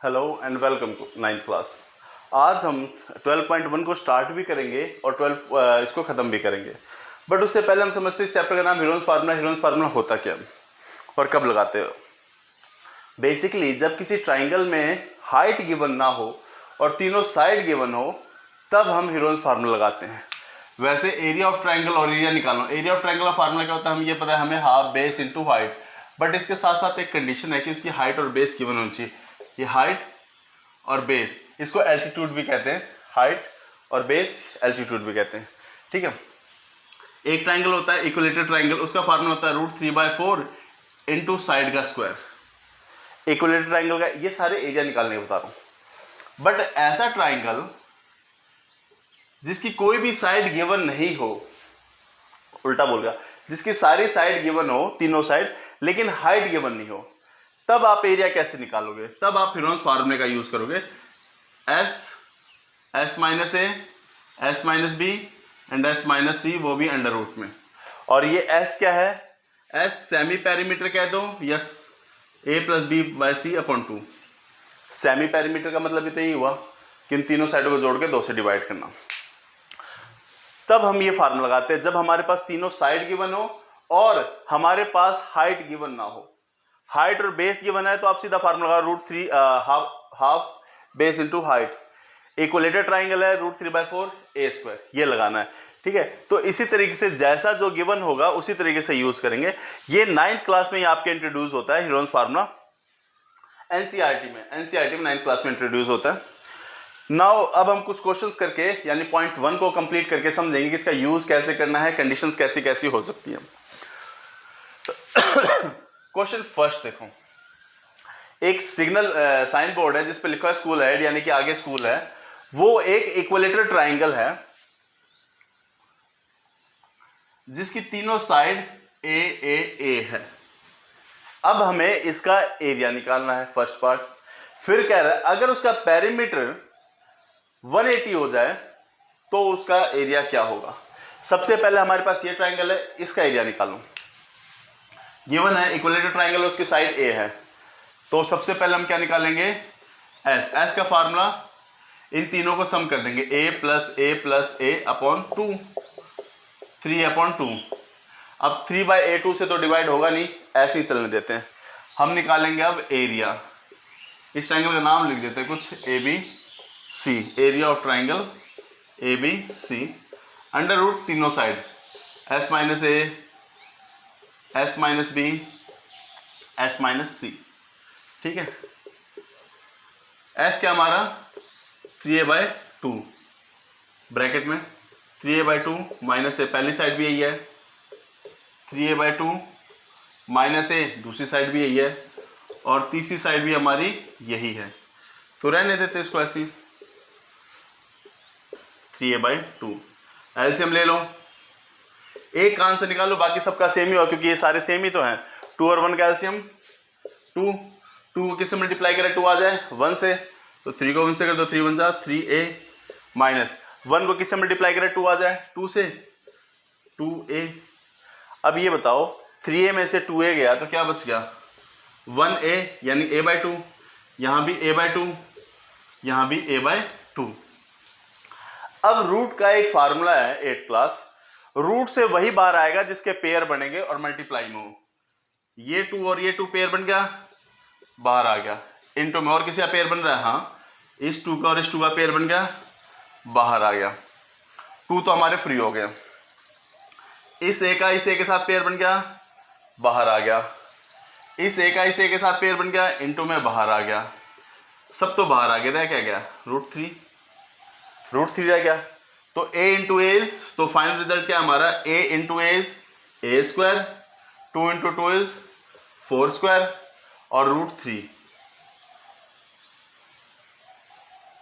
Hello and welcome to 9th class. आज हम 12.1 को स्टार्ट भी करेंगे और 12 इसको ख़त्म भी करेंगे। बट उससे पहले हम समझते हैं इस चैप्टर का नाम हीरोन्स फार्मूला। हीरोन्स फार्मूला होता क्या और कब लगाते हो? बेसिकली जब किसी ट्राइंगल में हाइट गिवन ना हो और तीनों साइड गिवन हो तब हम हीरोन्स फार्मूला लगाते हैं। वैसे एरिया ऑफ ट्राइंगल और एरिया निकालना, एरिया ऑफ ट्राइंगल का फार्मूला क्या होता है? हम ये पता है हमें, half base into height. But इसके साथ साथ एक कंडीशन है कि उसकी हाइट और बेस गिवन होनी चाहिए। ये हाइट और बेस, इसको एल्टीट्यूड भी कहते हैं। हाइट और बेस एल्टीट्यूड भी कहते हैं। ठीक है। एक ट्राइंगल होता है इक्विलेटरल ट्राइंगल, उसका फार्मूला होता है √3/4 इंटू साइड का स्क्वायर। इक्विलेटरल ट्राइंगल का ये सारे एरिया निकालने के बता रहा हूं। बट ऐसा ट्राइंगल जिसकी कोई भी साइड गिवन नहीं हो, उल्टा बोल गया, जिसकी सारी साइड गिवन हो, तीनों साइड, लेकिन हाइट गिवन नहीं हो, तब आप एरिया कैसे निकालोगे? तब आप हीरोन्स फार्मूले का यूज करोगे। S minus A, S minus B and S minus C, वो भी अंडर रूट में। और ये S क्या है? S सेमी पेरीमीटर कह दो, yes, A plus b by c upon 2। Semi perimeter का मतलब तो यही हुआ कि इन तीनों साइडों को जोड़ के 2 से डिवाइड करना। तब हम ये फार्मूला लगाते हैं जब हमारे पास तीनों साइड गिवन हो और हमारे पास हाइट गिवन ना हो। हाइट और बेस गिवन है तो आप सीधा फार्मूला लगा √3 half base into height. Equilateral triangle है √3/4 a², ये लगाना है। ठीक है। तो इसी तरीके से जैसा जो गिवन होगा उसी तरीके से यूज करेंगे। ये 9th क्लास में आपके इंट्रोड्यूस होता है हीरोन्स फार्मूला। एनसीईआरटी में 9th क्लास में इंट्रोड्यूस होता है। नाउ अब हम कुछ क्वेश्चंस करके यानी पॉइंट 1 को कंप्लीट करके समझेंगे कि इसका यूज कैसे करना है, कंडीशंस कैसी कैसी हो सकती है। क्वेश्चन फर्स्ट देखो, एक सिग्नल साइन बोर्ड है जिस पे लिखा है स्कूल हेड, यानी कि आगे स्कूल है। वो एक इक्विलेटरल ट्राइंगल है जिसकी तीनों साइड ए है। अब हमें इसका एरिया निकालना है, फर्स्ट पार्ट। फिर कह रहा है अगर उसका पेरीमीटर 180 हो जाए तो उसका एरिया क्या होगा। सबसे पहले हमारे पास ये ट्राइंगल है, इसका एरिया निकालो। गिवन है इक्विलेटरल ट्राइंगल, उसकी साइड ए है, तो सबसे पहले हम क्या निकालेंगे? एस का फार्मूला, इन तीनों को सम कर देंगे, a + a अपॉन 2, 3/2। अब 3/2 से तो डिवाइड होगा नहीं, ऐसे ही चलने देते हैं। हम निकालेंगे अब एरिया। इस ट्राइंगल का नाम लिख देते हैं कुछ, ABC, area of triangle ABC under root तीनों side, S minus A, S minus B, S minus C. ठीक है। S क्या हमारा 3a/2 ब्रैकेट में, 3a/2 माइनस ए, पहली साइड भी यही है, 3a/2 माइनस ए, दूसरी साइड भी यही है, और तीसरी साइड भी हमारी यही है। तो रहने देते इसको ऐसी, 3a/2। एलसीएम ले लो, एक कान से निकालो, बाकी सबका सेम ही होगा क्योंकि ये सारे सेम ही तो हैं। 2 और 1 का एलसीएम 2, 2 को किससे मल्टीप्लाई करें 2 आ जाए 1 से, तो 3 को 1 से कर दो, 3 1 जा 3a, माइनस 1 को किससे मल्टीप्लाई करें 2 आ जाए 2 से, 2a। अब ये बताओ 3a में से 2a गया तो क्या बच गया? 1a, यानी a/2, यहाँ भी a/2, यहाँ भी a/2। अब रूट का एक फार्मूला है 8th क्लास, रूट से वही बाहर आएगा जिसके पेयर बनेंगे और मल्टीप्लाई में हो। ये 2 और ये 2 पेयर बन गया, बाहर आ गया। इनटू में और किसी का पेयर बन रहा है, हाँ, इस 2 का और इस 2 का पेयर बन गया, बाहर आ गया। 2 तो हमारे फ्री हो गए। इस a का इस a के साथ पेयर बन गया, बाहर आ गया। इस a का इस a के साथ पेयर बन गया, इनटू में बाहर आ गया। सब तो बाहर आ गया, रह क्या गया? √3 रह गया। तो a इंटू एज, तो फाइनल रिजल्ट क्या हमारा? a into h a², 2 into 2 is 4² और √3।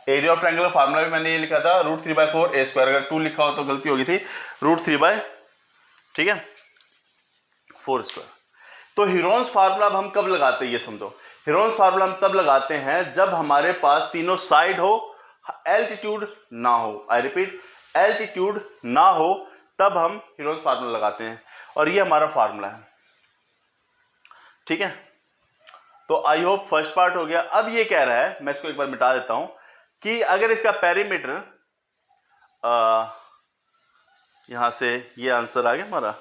एरिया ऑफ ट्राइंगल फार्मूला भी मैंने ये लिखा था √3/4 a², अगर 2 लिखा हो तो गलती होगी थी, √3/, ठीक है, 4²। तो हीरोन्स फार्मूला अब हम कब लगाते हैं ये समझो। हीरोन्स फार्मूला हम तब लगाते हैं जब हमारे पास तीनों साइड हो, एल्टीट्यूड ना हो। आई रिपीट, एल्टीट्यूड ना हो तब हम हीरोन्स फार्मूला लगाते हैं, और ये हमारा फार्मूला है। ठीक है। तो आई होप फर्स्ट पार्ट हो गया। अब ये कह रहा है, मैं इसको एक बार मिटा देता हूं, कि अगर इसका पेरीमीटर, यहां से ये आंसर आ गया हमारा,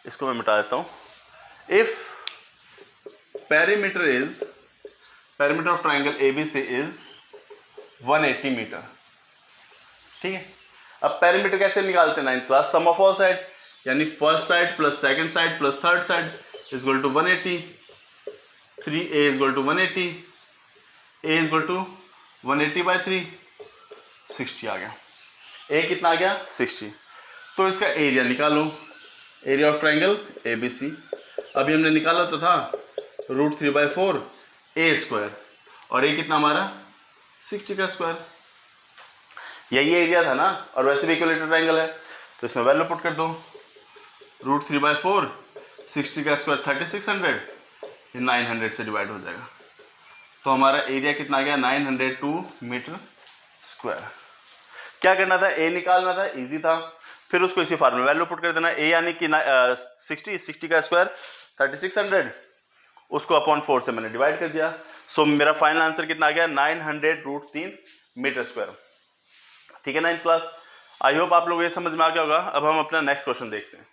इसको मैं मिटा देता हूं। If perimeter of triangle ABC is 180 metre, ठीक है। अब पेरीमीटर कैसे निकालते हैं 9th class, sum of all side, यानी first side plus second side plus third side is equal to 180, 3a is equal to 180, a is equal to 180 by 3, 60 आ गया। a कितना आ गया 60। तो इसका एरिया निकालो, एरिया ऑफ ट्राइंगल ABC। अभी हमने निकाला तो था √3/4 a² और a कितना हमारा 60 का स्क्वायर, यही एरिया था ना, और वैसे भी इक्विलेटरल ट्राइंगल है तो इसमें वैल्यू पुट कर दो, √3/4 60 का स्क्वायर 3600, 900 से डिवाइड हो जाएगा। तो हमारा एरिया कितना आ गया 902 मीटर स्क्वायर। क्या करना था, ए निकालना था, इजी था। फिर उसको इसी फॉर्मूले में वैल्यू पुट कर देना, ए यानी कि 60 का स्क्वायर 3600, उसको अपॉन 4 से मैंने डिवाइड कर दिया। सो मेरा फाइनल आंसर कितना आ गया 900√3 मीटर स्क्वायर। ठीक है 9th क्लास, आई होप आप लोग ये समझ में आ गया होगा। अब हम अपना नेक्स्ट क्वेश्चन देखते हैं।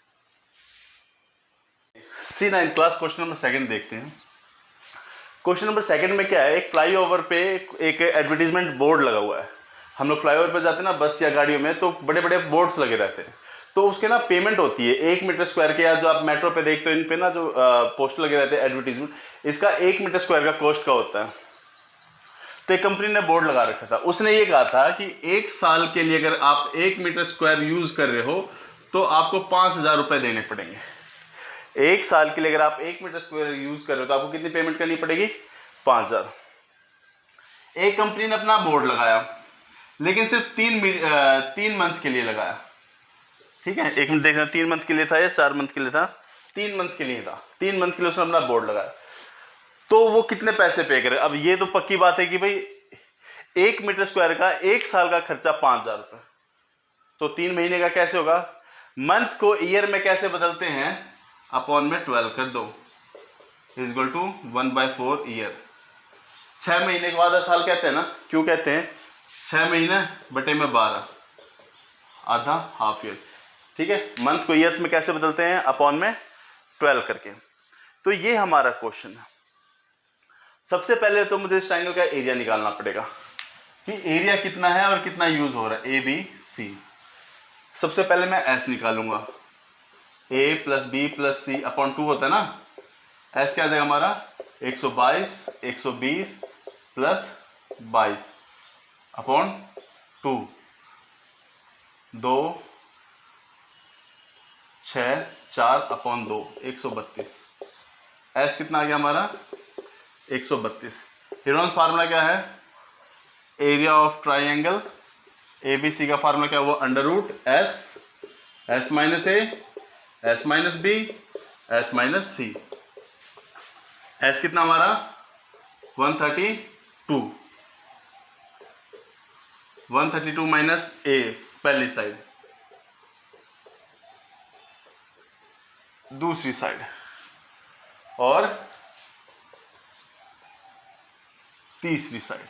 सी 9th क्लास क्वेश्चन नंबर 2 देखते हैं। क्वेश्चन नंबर 2 में क्या है, एक फ्लाईओवर पे एक एडवर्टीजमेंट बोर्ड लगा हुआ है। हम लोग फ्लाईओवर पे जाते हैं ना बस या गाड़ियों में, तो बड़े बड़े बोर्ड्स लगे रहते हैं, तो उसके ना पेमेंट होती है 1 मीटर स्क्वायर के, या जो आप मेट्रो पे देखते हो इन पे ना जो पोस्टर लगे रहते हैं एडवर्टीजमेंट, इसका 1 मीटर स्क्वायर का कॉस्ट का होता है। तो एक कंपनी ने बोर्ड लगा रखा था, उसने ये कहा था कि 1 साल के लिए अगर आप 1 मीटर स्क्वायर यूज कर रहे हो तो आपको 5000 रुपए देने पड़ेंगे। 1 साल के लिए अगर आप 1 मीटर स्क्वायर यूज कर रहे हो तो आपको कितनी पेमेंट करनी पड़ेगी 5000। एक कंपनी ने अपना बोर्ड लगाया, लेकिन सिर्फ 3 मंथ के लिए लगाया। ठीक है, एक मिनट देखना 3 मंथ के लिए था या 4 मंथ के लिए था, 3 मंथ के लिए था। 3 मंथ के लिए उसने अपना बोर्ड लगाया, तो वो कितने पैसे पे करे। अब ये तो पक्की बात है कि भाई 1 मीटर स्क्वायर का 1 साल का खर्चा 5000 रुपए, तो 3 महीने का कैसे होगा, मंथ को ईयर में कैसे बदलते हैं, अपॉन में 12 कर दो, इज इक्वल टू 1/4 ईयर। 6 महीने के बाद साल कहते हैं ना, क्यों कहते हैं, 6 महीने बटे में 12, आधा हाफ ईयर। ठीक है, मंथ को ईयर्स में कैसे बदलते हैं, अपॉन में 12 करके। तो ये हमारा क्वेश्चन है। सबसे पहले तो मुझे इस ट्रायंगल का एरिया निकालना पड़ेगा कि एरिया कितना है और कितना यूज हो रहा है, ABC। सबसे पहले मैं S निकालूंगा, A + B + C अपॉन 2 होता है ना, S क्या आ जाएगा हमारा 122 120 + 22 अपॉन 2, 2 6 4 अपॉन 2 132। S कितना आ गया हमारा 132। हेरोन्स फार्मूला क्या है, एरिया ऑफ ट्राइंगल ABC का फार्मूला क्या है, वो √S, S - A, S - B, S - C। S कितना हमारा 132, 132 माइनस A पहली साइड, दूसरी साइड, और तीसरी साइड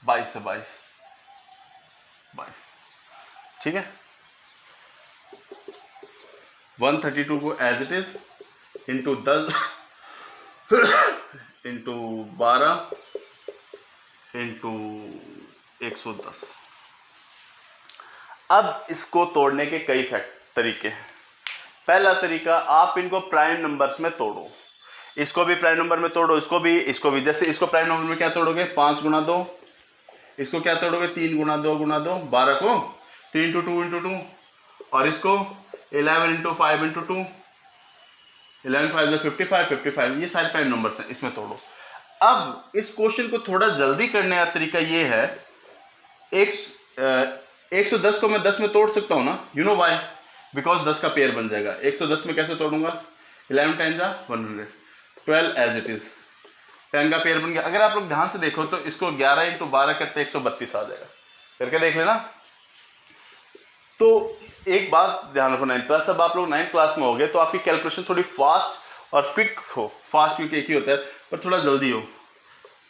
22 से 22। ठीक है, 132 को as it is into 10 into 12 into 110। अब इसको तोड़ने के कई तरीके हैं। पहला तरीका, आप इनको प्राइम नंबर्स में तोड़ो, इसको भी प्राइम नंबर में तोड़ो, इसको भी। जैसे इसको प्राइम नंबर में क्या तोड़ोगे, 5 गुना 2, इसको क्या तोड़ोगे 3 गुना 2 गुना 2, 12 को 3 × 2 × 2, और इसको 11 × 5 × 2, 11 5 55 55, ये सारे प्राइम नंबर्स हैं, इसमें तोड़ो। अब इस क्वेश्चन को थोड़ा जल्दी करने का तरीका ये है, 110 को मैं 10 में तोड़ सकता हूँ ना, यू नो व्हाई, बिकॉज 10 का पेयर बन जाएगा। 110 में कैसे तोड़ूंगा, 11 10 100, 12 एज इट इज, 10 का पेयर बन गया। अगर आप लोग ध्यान से देखो तो इसको 11 × 12 करते 132 आ जाएगा, करके देख लेना। तो एक बात ध्यान रखो 9th क्लास, अब आप लोग 9th क्लास में हो गए तो आपकी कैलकुलेशन थोड़ी फास्ट और क्विक हो। फास्ट क्विक एक ही होता है, पर थोड़ा जल्दी हो,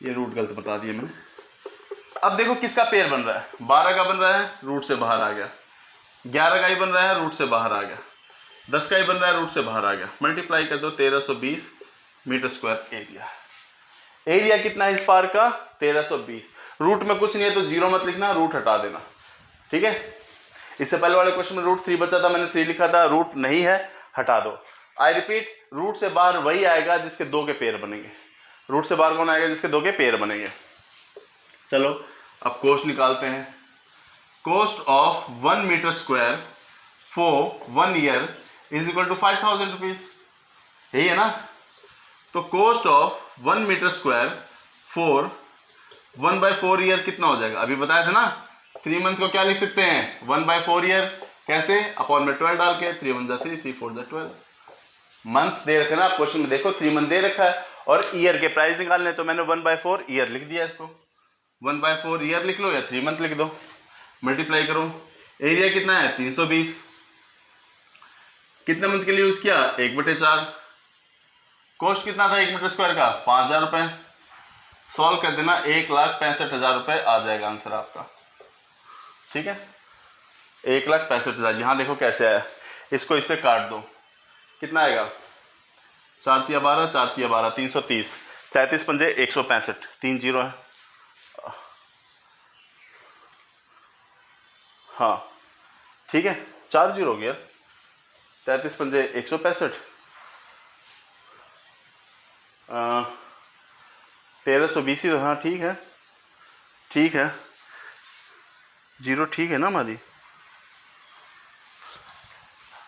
ये रूट गलत बता दिया मैंने। अब देखो किसका पेयर बन रहा है, 12 का बन रहा है, रूट से बाहर आ गया, 11 का ही बन रहा है, रूट से बाहर आ गया, 10 का ही बन रहा है, रूट से बाहर आ गया, मल्टीप्लाई कर दो, 1320 मीटर स्क्वायर एरिया। एरिया कितना है इस पार्क का, 1320। रूट में कुछ नहीं है तो जीरो मत लिखना, रूट हटा देना, ठीक है। इससे पहले वाले क्वेश्चन में रूट 3 बचा था, मैंने 3 लिखा था, रूट नहीं है, हटा दो। आई रिपीट, रूट से बाहर वही आएगा जिसके 2 के पेयर बनेंगे। रूट से बाहर कौन आएगा, जिसके 2 के पेयर बनेंगे। चलो अब कोस्ट निकालते हैं। Cost of 1 metre square for 1 year is equal to 5000 rupees, यही है ना। तो cost of 1 metre square for 1/4 year कितना हो जाएगा, अभी बताया था ना। 3 मंथ को क्या लिख सकते हैं, 1/4 ईयर, कैसे, अपॉन में 12 डाल के, 3 1 3 3 4 12 मंथ्स दे रखे ना आप क्वेश्चन में, देखो 3 मंथ दे रखा है और ईयर के प्राइस निकालने, तो मैंने 1/4 ईयर लिख दिया इसको। 1/4 ईयर लिख लो या 3 मंथ लिख दो, मल्टीप्लाई करो। एरिया कितना है, 320। कितने मंथ के लिए यूज किया, 1/4। कॉस्ट कितना था 1 मीटर स्क्वायर का, 5000 रुपए। सॉल्व कर देना, 1,65,000 रुपए आ जाएगा आंसर आपका, ठीक है। 1,65,000। यहां देखो कैसे आया, इसको इससे काट दो, कितना आएगा, 4 तिया 12, 4 तिया 12, 330, 33 पंजे 165, 3 जीरो है, हाँ ठीक है, 4 जीरो हो गया, 33 पंजे 165, 1320 ही तो, हाँ ठीक है, ठीक है, जीरो ठीक है ना हमारी,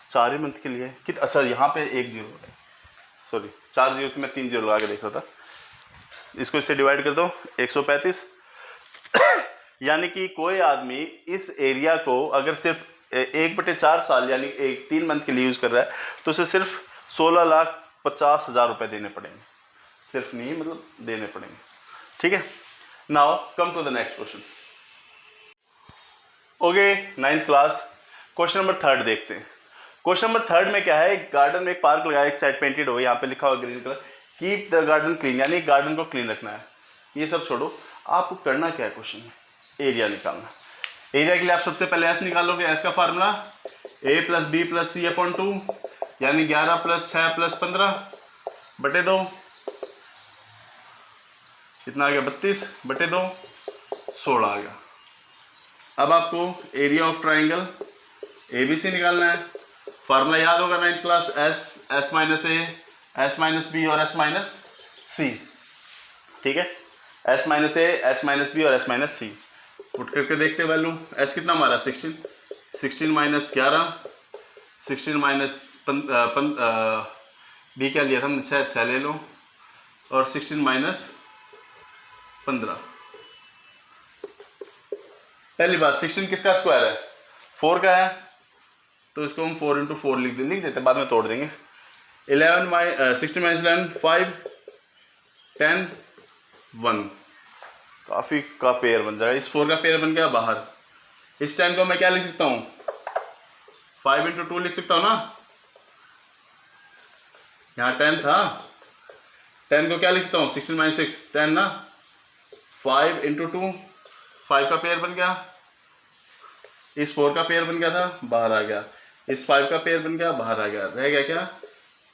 4 ही मंथ के लिए अच्छा यहाँ पे 1 जीरो है, सॉरी 4 जीरो, तो मैं 3 जीरो लगा के देख रहा था। इसको इससे डिवाइड कर दो, 135। यानी कि कोई आदमी इस एरिया को अगर सिर्फ 1/4 साल यानी 3 मंथ के लिए यूज़ कर रहा है तो उसे सिर्फ 16,50,000 रुपये देने पड़ेंगे, सिर्फ नहीं मतलब देने पड़ेंगे, ठीक है। Now come to the next question. Okay, 9th class, question number 3 देखते हैं। क्वेश्चन नंबर 3 में क्या है, एक गार्डन में एक पार्क लगाया, एक साइड पेंटेड हो, यहाँ पे लिखा हुआ green colour, keep the garden clean, यानी गार्डन को क्लीन रखना है। ये सब छोड़ो, आपको करना क्या है, क्वेश्चन में एरिया निकालना। एरिया के लिए आप सबसे पहले एस निकालोगे, एस का फार्मूला a + b + c/2, यानी 11 + 6 + 15 बटे 2, कितना आ गया, 32/2, 16 आ गया। अब आपको एरिया ऑफ ट्राइंगल ABC निकालना है। फार्मूला याद होगा 9th class, S - A, S - B और S - C, ठीक है। S - A, S - B और S - C पुट करके देखते हैं वैल्यू। S कितना हमारा 16, 16 - 11, 16 - B क्या लिया था हमने, 6 ले लो, और 16 - 15। पहली बात, 16 किसका स्क्वायर है, 4 का है, तो इसको हम 4 × 4 लिख देते, बाद में तोड़ देंगे। 16 - 11 5, 10 1, काफ़ी का पेयर बन जाएगा। इस 4 का पेयर बन गया बाहर। इस 10 को मैं क्या लिख सकता हूँ, 5 × 2 लिख सकता हूँ ना, यहाँ 10 था, 10 को क्या लिखता हूँ, 16 - 6 10 ना, 5 × 2 5 का पेयर बन गया, इस 4 का पेयर बन गया था, बाहर आ गया, इस 5 का पेयर बन गया, बाहर आ गया, रह गया क्या,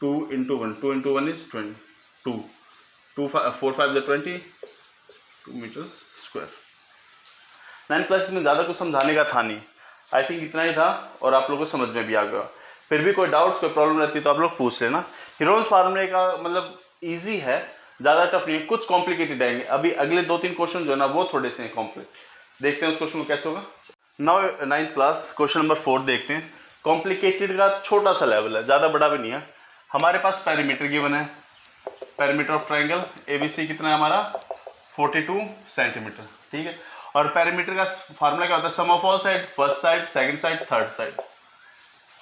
2 × 1, 2 × 1 is 20, 2 4 5 20, 2 metre square. 9th class में ज़्यादा कुछ समझाने का था नहीं, आई थिंक इतना ही था और आप लोगों को समझ में भी आ गया। फिर भी कोई डाउट्स कोई प्रॉब्लम रहती तो आप लोग पूछ लेना। हीरोज फार्मूले का मतलब ईजी है, ज़्यादा टफ नहीं है, कुछ कॉम्प्लिकेटेड आएंगे। अभी अगले 2-3 क्वेश्चन जो है ना वो थोड़े से कॉम्प्लिकेट, देखते हैं उस क्वेश्चन को कैसे होगा। Now 9th class question number 4 देखते हैं। कॉम्प्लिकेटेड का छोटा सा लेवल है, ज़्यादा बड़ा भी नहीं है। हमारे पास पेरीमीटर गिवन है, पेरीमीटर ऑफ ट्राइंगल ABC कितना है हमारा, 42 सेंटीमीटर, ठीक है। और पेरीमीटर का फार्मूला क्या होता है, sum of all side, first side, second side, third side.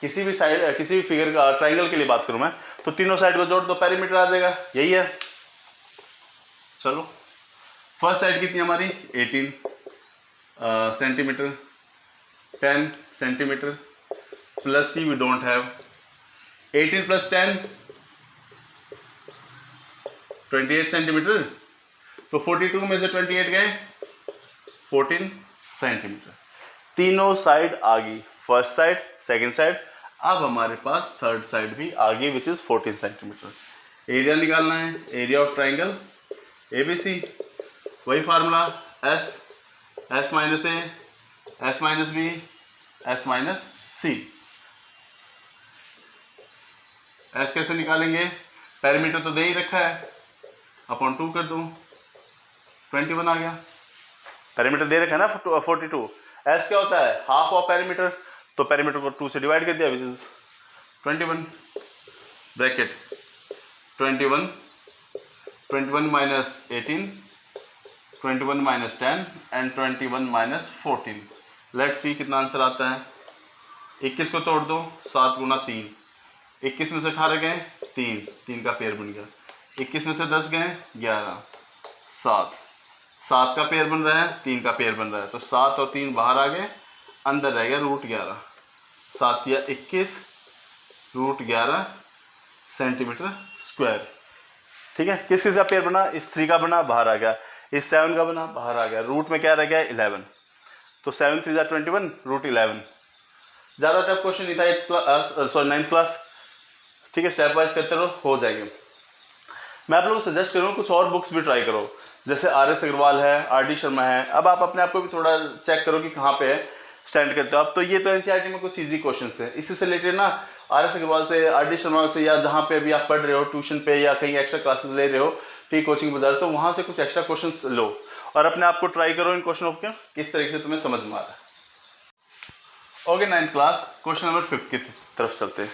किसी भी साइड, किसी भी फिगर का ट्राइंगल के लिए बात करूं मैं तो तीनों साइड को जोड़ दो, पेरीमीटर आ जाएगा, यही है। चलो फर्स्ट साइड कितनी हमारी 18 centimetre, 10 centimetre, plus C we don't have, 18 + 10 28 centimetre. तो 42 में से 28 गए 14 सेंटीमीटर। तीनों साइड आ गई, फर्स्ट साइड, सेकंड साइड, अब हमारे पास थर्ड साइड भी आ गई विच इज 14 सेंटीमीटर। एरिया निकालना है, एरिया ऑफ ट्राइंगल ABC, वही फार्मूला S minus A, S minus B, S minus C. S कैसे निकालेंगे, पैरामीटर तो दे ही रखा है, अपॉन 2 कर दूं, 21 आ गया। पैरामीटर दे रखा है ना 42। एस क्या होता है, हाफ ऑफ पैरामीटर, तो पैरामीटर को 2 से डिवाइड कर दिया which is 21, bracket 21 minus 18, 21 minus 10 and 21 minus 14। Let's see कितना आंसर आता है। 21 को तोड़ दो, 7 गुना 3, 21 में से 18 गए 3 का पेयर बन गया, 21 में से 10 गए 11, 7 का पेयर बन रहा है, 3 का पेयर बन रहा है, तो 7 और 3 बाहर आ गए, अंदर रह गया √11, 7 या 21 √11 सेंटीमीटर स्क्वायर। ठीक है, किस चीज़ का पेयर बना, इस 3 का बना, बाहर आ गया, इस 7 का बना, बाहर आ गया, रूट में क्या रह गया 11, तो 7 3 21 √11। ज़्यादा टफ क्वेश्चन नहीं था 9th क्लास। ठीक है, स्टेप वाइज करते रहो, हो जाएंगे। मैं आप लोगों को सजेस्ट करूँ कुछ और बुक्स भी ट्राई करो, जैसे RS अग्रवाल है, RD शर्मा है। अब आप अपने आप को भी थोड़ा चेक करो कि कहाँ पे स्टैंड करते हो आप। तो ये तो NCERT में कुछ इजी क्वेश्चंस हैं, इसी से रिलेटेड ना RS अग्रवाल से, RD शर्मा से, या जहाँ पे अभी आप पढ़ रहे हो ट्यूशन पे या कहीं एक्स्ट्रा क्लासेस ले रहे हो, ठीक कोचिंग बाजार, तो वहाँ से कुछ एक्स्ट्रा क्वेश्चंस लो और अपने आप को ट्राई करो इन क्वेश्चनों के किस तरीके से तुम्हें समझ में आ रहा है। Okay, 9th class, question number 5 की तरफ चलते हैं।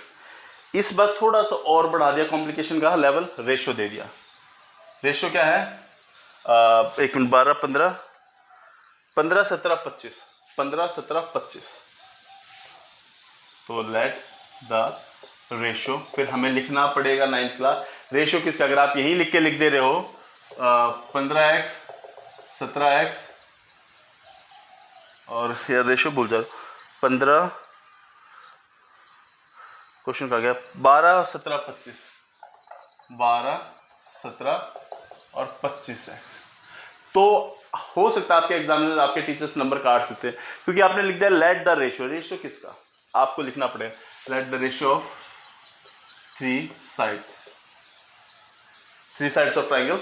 इस बार थोड़ा सा और बढ़ा दिया कॉम्प्लिकेशन का लेवल, रेशियो दे दिया। रेशियो क्या है, 1 मिनट, 12 15 15 17 25, 15 17 25। तो लेट द रेशियो, फिर हमें लिखना पड़ेगा 9th क्लास रेशियो किसका, अगर आप यही लिख दे रहे हो 15x 17x, और यार रेशियो भूल जाओ, 15, क्वेश्चन का गया 12 17 25, 12 17 और 25x। तो हो सकता है आपके एग्जामिनर, आपके टीचर्स नंबर काट सकते हैं, क्योंकि आपने लिख दिया लेट द रेशियो। रेशियो किसका आपको लिखना पड़ेगा, let the ratio of 3 sides of triangle,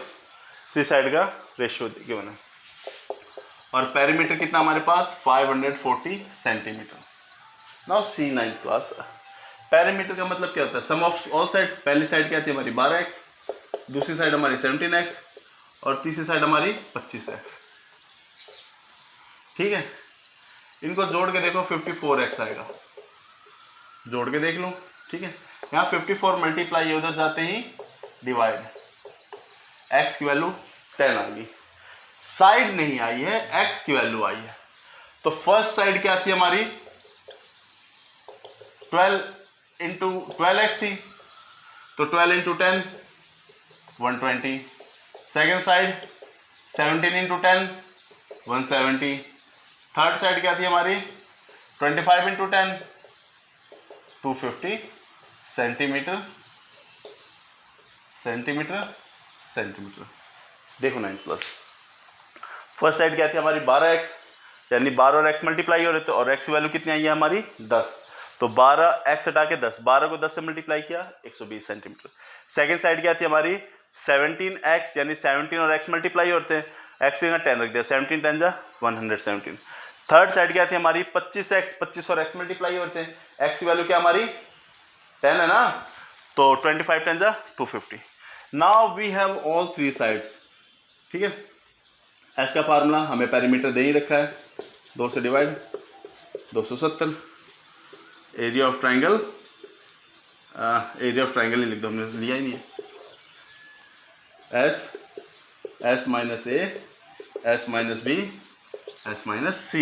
3 side का रेशियो गिवन है। और पेरीमीटर कितना हमारे पास 540 centimetre. Now see 9th class, perimeter का मतलब क्या होता है, सम ऑफ ऑल साइड। पहली साइड क्या थी हमारी 12x, दूसरी साइड हमारी 17x और तीसरी साइड हमारी 25x। ठीक है, इनको जोड़ के देखो 54x आएगा, जोड़ के देख लो। ठीक है, यहाँ 54 मल्टीप्लाई उधर जाते ही डिवाइड, x की वैल्यू 10 आ गई, साइड नहीं आई है, x की वैल्यू आई है। तो फर्स्ट साइड क्या थी हमारी 12 इंटू 12x थी, तो 12 into 10 120। Second side 17 into 10 170। Third side क्या थी हमारी 25 इंटू 10 250 सेंटीमीटर। देखो 9th क्लास, फर्स्ट साइड क्या थी हमारी 12x, यानी 12 और x मल्टीप्लाई हो रहे थे, और x की वैल्यू कितनी आई है हमारी 10, तो 12x हटा के 10, 12 को 10 से मल्टीप्लाई किया 120 सेंटीमीटर। सेकेंड साइड क्या थी हमारी 17x, यानी 17 और x मल्टीप्लाई होते हैं, x का 10 रख दिया, 17 10 जा 117। थर्ड साइड क्या थी हमारी 25x, 25 और x मल्टीप्लाई होते हैं, x की वैल्यू क्या हमारी 10 है ना, तो 25 10 जा 250। Now we have all 3 sides. ठीक है, s का फार्मूला हमें पेरीमीटर दे ही रखा है, 2 से divide 270। Area of triangle, area of triangle ही लिख दो, हमने लिया ही नहीं है। s minus a, s minus b, s minus c।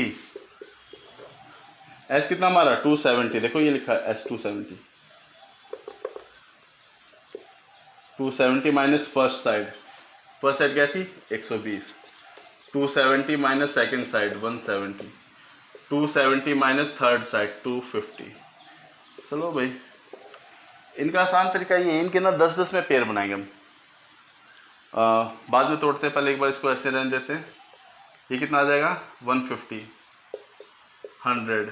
s कितना हमारा 270, देखो ये लिखा है s 270 माइनस फर्स्ट साइड क्या थी 120, 270 minus second side 170, 270 minus third side 250। चलो भाई, इनका आसान तरीका ये है, इनके ना 10-10 में पेयर बनाएंगे हम। बाद में तोड़ते हैं, पहले एक बार इसको ऐसे रहने देते हैं। ये कितना आ जाएगा 150, 100,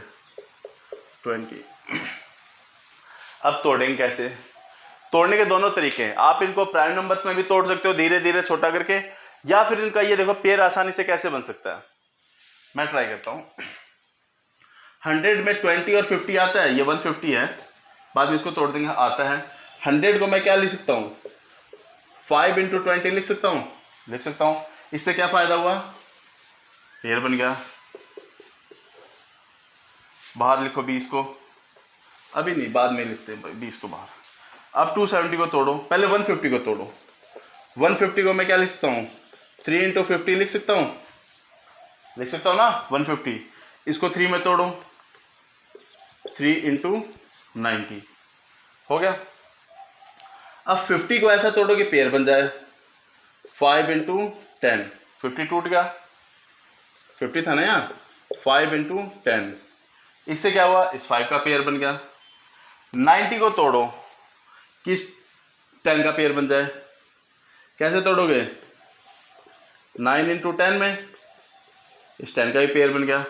20। अब तोड़ेंगे कैसे? तोड़ने के दोनों तरीके हैं। आप इनको प्राइम नंबर्स में भी तोड़ सकते हो धीरे धीरे छोटा करके, या फिर इनका ये देखो पेयर आसानी से कैसे बन सकता है, मैं ट्राई करता हूं। 100 में 20 और 50 आता है, ये 150 है, बाद में इसको तोड़ देंगे, आता है। 100 को मैं क्या लिख सकता हूं, 5 × 20 लिख सकता हूं। इससे क्या फायदा हुआ, पेयर बन गया। बाहर लिखो 20 को, अभी नहीं बाद में लिखते हैं 20 को बाहर। अब 270 को तोड़ो, पहले 150 को तोड़ो। 150 को मैं क्या लिख सकता हूँ, 3 × 50 लिख सकता हूँ ना 150। इसको 3 में तोड़ो, 3 × 90 हो गया। अब 50 को ऐसा तोड़ो कि पेयर बन जाए, 5 × 10, 50 टूट गया, 50 था ना यहाँ, 5 × 10, इससे क्या हुआ, इस 5 का पेयर बन गया। 90 को तोड़ो कि 10 का पेयर बन जाए, कैसे तोड़ोगे, 9 × 10 में इस 10 का भी पेयर बन गया।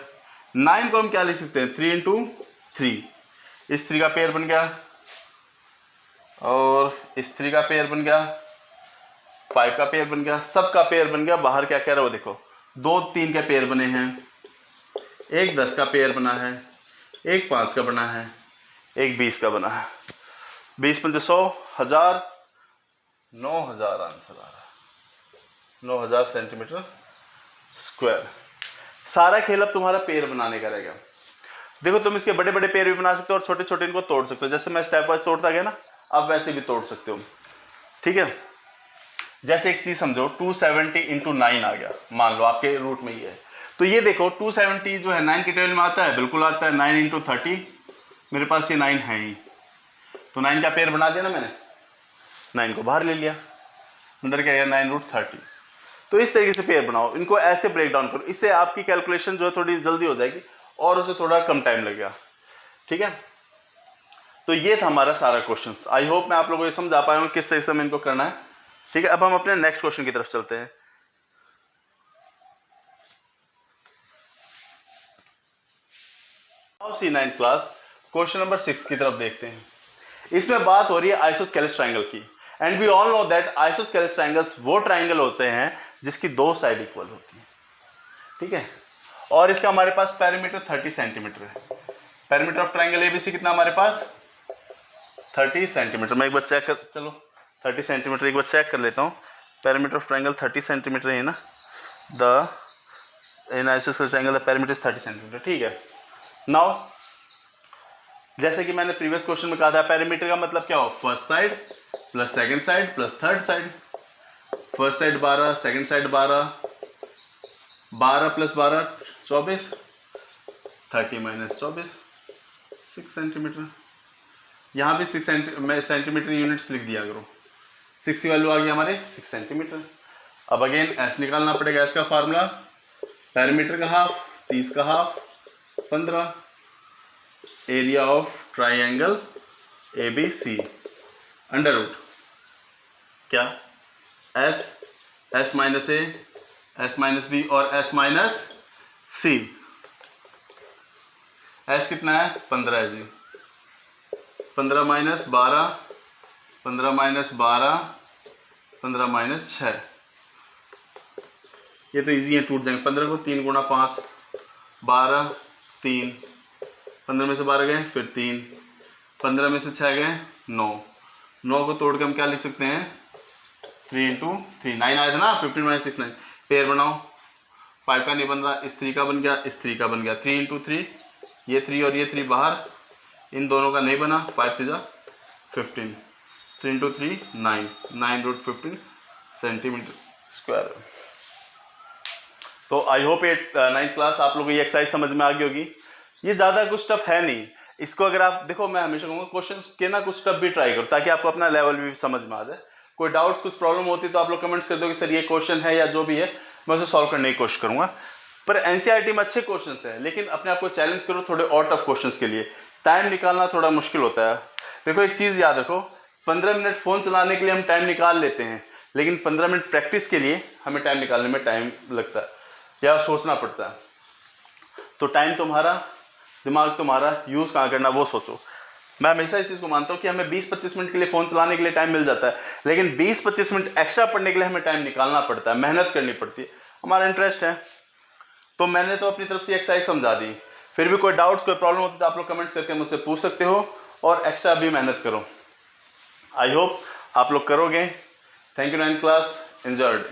9 को हम क्या लिख सकते हैं, 3 × 3, इस 3 का पेयर बन गया, और इस 3 का पेयर बन गया, 5 का पेयर बन गया, सब का पेयर बन गया। बाहर क्या कह रहा है वो देखो, 2 3 के पेयर बने हैं, एक 10 का पेयर बना है, एक 5 का बना है, एक 20 का बना है। 20 × 5 100, 1000, 9000 आंसर आ रहा है, 9000 सेंटीमीटर स्क्वायर। सारा खेल अब तुम्हारा पेयर बनाने का रहेगा। देखो तुम इसके बड़े बड़े पेयर भी बना सकते हो और छोटे छोटे इनको तोड़ सकते हो, जैसे मैं स्टेप वाइज तोड़ता गया ना, अब वैसे भी तोड़ सकते हो। ठीक है, जैसे एक चीज समझो, 270 × 9 आ गया, मान लो आपके रूट में ये है, तो ये देखो 270 जो है 9 के टेबल में आता है, बिल्कुल आता है। 9 × 30, मेरे पास ये 9 है ही, तो 9 का पेयर बना दिया ना मैंने, 9 को बाहर ले लिया, अंदर क्या है 9√30। तो इस तरीके से पेयर बनाओ, इनको ऐसे ब्रेक डाउन करो, इससे आपकी कैलकुलेशन जो है थोड़ी जल्दी हो जाएगी और उसे थोड़ा कम टाइम लगेगा। ठीक है, तो ये था हमारा सारा क्वेश्चन। आई होप मैं आप लोगों को ये समझा पाया हूँ किस तरीके से हमें इनको करना है। ठीक है, अब हम अपने नेक्स्ट क्वेश्चन की तरफ चलते हैं। सी 9th क्लास क्वेश्चन नंबर 6 की तरफ देखते हैं। इसमें बात हो रही है आइसोस्केलेस ट्रायंगल की, and we all know that isosceles triangles वो ट्रायंगल होते हैं जिसकी 2 साइड इक्वल होती है। ठीक है, और इसका हमारे पास पेरीमीटर 30 सेंटीमीटर है। पेरीमीटर ऑफ ट्रायंगल एबीसी कितना हमारे पास 30 सेंटीमीटर। मैं एक बार चेक कर, चलो 30 सेंटीमीटर एक बार चेक कर लेता हूँ। पेरीमीटर ऑफ ट्रायंगल 30 सेंटीमीटर है ना, the in isosceles triangle the perimeter is 30 centimetre. ठीक है, नाउ जैसे कि मैंने प्रीवियस क्वेश्चन में कहा था, पेरीमीटर का मतलब क्या हो, first side plus second side plus third side. First side 12, second side 12, 12 + 12 24, 30 - 24 6 centimetre. यहाँ भी 6 सेंटीमीटर यूनिट्स लिख दिया करो। 6 की वैल्यू आ गई हमारे 6 सेंटीमीटर। अब अगेन एस निकालना पड़ेगा। एस का फार्मूला पेरीमीटर का हाफ, 30 का half 15, area of triangle ABC under root क्या S, S - A, S - B और S - C। S कितना है 15 है जी, 15 - 12, 15 - 12, 15 - 6। ये तो इजी है, टूट जाएंगे। 15 को 3 × 5 12, 3, 15 में से 12 गए फिर 3, 15 में से 6 गए 9। 9 को तोड़ के हम क्या लिख सकते हैं 3 × 3, 9 आया था ना, 15 - 6 9। पेयर बनाओ, 5 का नहीं बन रहा, इस 3 का बन गया, इस 3 का बन गया, 3 × 3, ये 3 और ये 3 बाहर, इन दोनों का नहीं बना, 5 × 15, 3 × 3 9, 9√15 सेंटीमीटर स्क्वायर। तो आई होप 9th क्लास आप लोगों को ये एक्सरसाइज समझ में आ गई होगी। ये ज़्यादा कुछ टफ है नहीं, इसको अगर आप देखो, मैं हमेशा कहूँगा क्वेश्चंस के ना कुछ टफ भी ट्राई करो ताकि आपको अपना लेवल भी समझ में आ जाए। कोई डाउट्स, कुछ प्रॉब्लम होती है तो आप लोग कमेंट्स कर दो कि सर ये क्वेश्चन है या जो भी है, मैं उसे सॉल्व करने की कोशिश करूँगा। पर एनसीईआरटी में अच्छे क्वेश्चन हैं, लेकिन अपने आप को चैलेंज करो थोड़े और टफ क्वेश्चन के लिए। टाइम निकालना थोड़ा मुश्किल होता है। देखो एक चीज़ याद रखो, 15 मिनट फ़ोन चलाने के लिए हम टाइम निकाल लेते हैं, लेकिन 15 मिनट प्रैक्टिस के लिए हमें टाइम निकालने में टाइम लगता है या सोचना पड़ता है। तो टाइम तुम्हारा, दिमाग तुम्हारा यूज़ कहाँ करना वो सोचो। मैं हमेशा इस चीज़ को मानता हूँ कि हमें 20-25 मिनट के लिए फ़ोन चलाने के लिए टाइम मिल जाता है, लेकिन 20-25 मिनट एक्स्ट्रा पढ़ने के लिए हमें टाइम निकालना पड़ता है, मेहनत करनी पड़ती है, हमारा इंटरेस्ट है। तो मैंने तो अपनी तरफ से एक्सरसाइज समझा दी। फिर भी कोई डाउट्स, कोई प्रॉब्लम होती है तो आप लोग कमेंट्स करके मुझसे पूछ सकते हो और एक्स्ट्रा भी मेहनत करो। आई होप आप लोग करोगे। Thank you 9th class, enjoyed.